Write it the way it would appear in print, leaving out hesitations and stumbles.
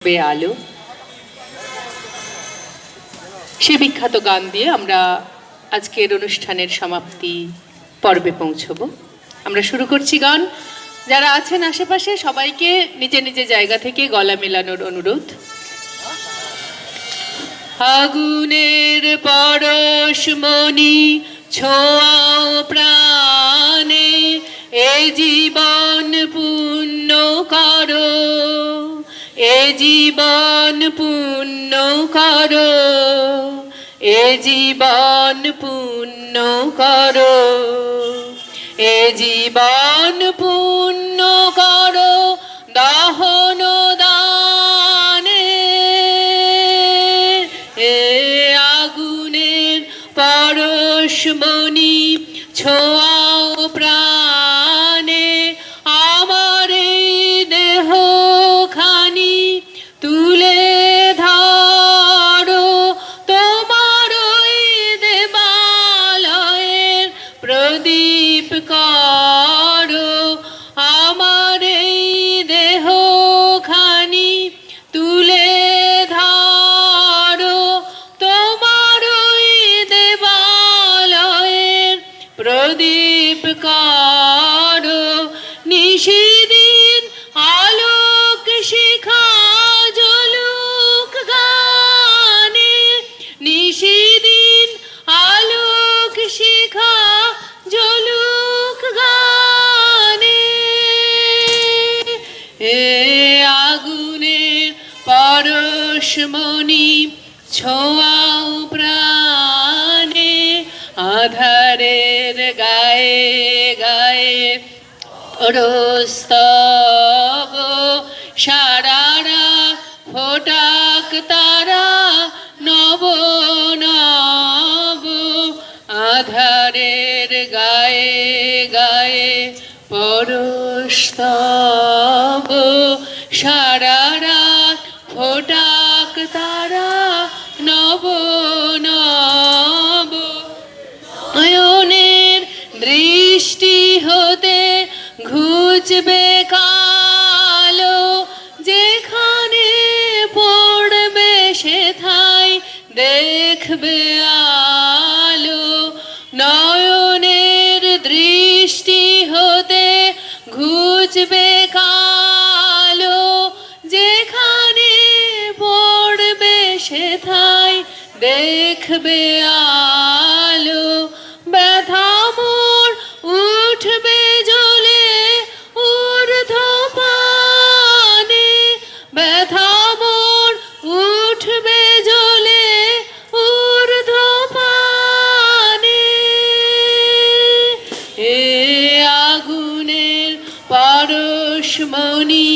আলো সে বিখ্যাত গান দিয়ে আমরা আজকের অনুষ্ঠানের সমাপ্তি পর্বে পৌঁছব। আমরা শুরু করছি গান। যারা আছেন আশেপাশে সবাইকে নিচে নিচে জায়গা থেকে গলা মেলানোর অনুরোধ। আগুনের পরশমণি ছোঁয়াও প্রাণে, এ জীবন পূর্ণ করো, এ জীবন পূর্ণ করো, এ জীবন পূর্ণ করো, এ জীবন পূর্ণ করো দহন দানে, এ আগুনের পরশমণি ছোঁয়াও প্রাণে, আমার এই দেহ খানি তুলে ধরো, তোমার ওই দেবালয়ের প্রদীপ করো, আমার এই দেহ খানি তুলে ধরো, তোমার ওই দেবালয়ের প্রদীপ করো, নিশিদিন আলোক শিখা জ্বলুক গানে, নিশিদিন আলোক শিখা জ্বলুক গানে, এ আগুনের পরশমণি ছোঁয়াও প্রাণে, আধারের গায়ে গায়ে রস্তব সারারা ফোটাক তারা নব নব, আধারের গায়ে গায়ে পরস্তব সারারা ফোটাক তারা নব নব, নয়নের দৃষ্টি হতে ঘুচবে কালো, যেখানে পড়বে সেথায় দেখবে আলো, নয়নের দৃষ্টি হতে ঘুচবে কালো, যেখানে পড়বে সেথায় দেখবে আলো, ব্যথা মোর উঠবে জ্বলে ঊর্ধ্বপানে, ব্যথা মোর উঠবে জ্বলে ঊর্ধ্বপানে, এ আগুনের পরশমণি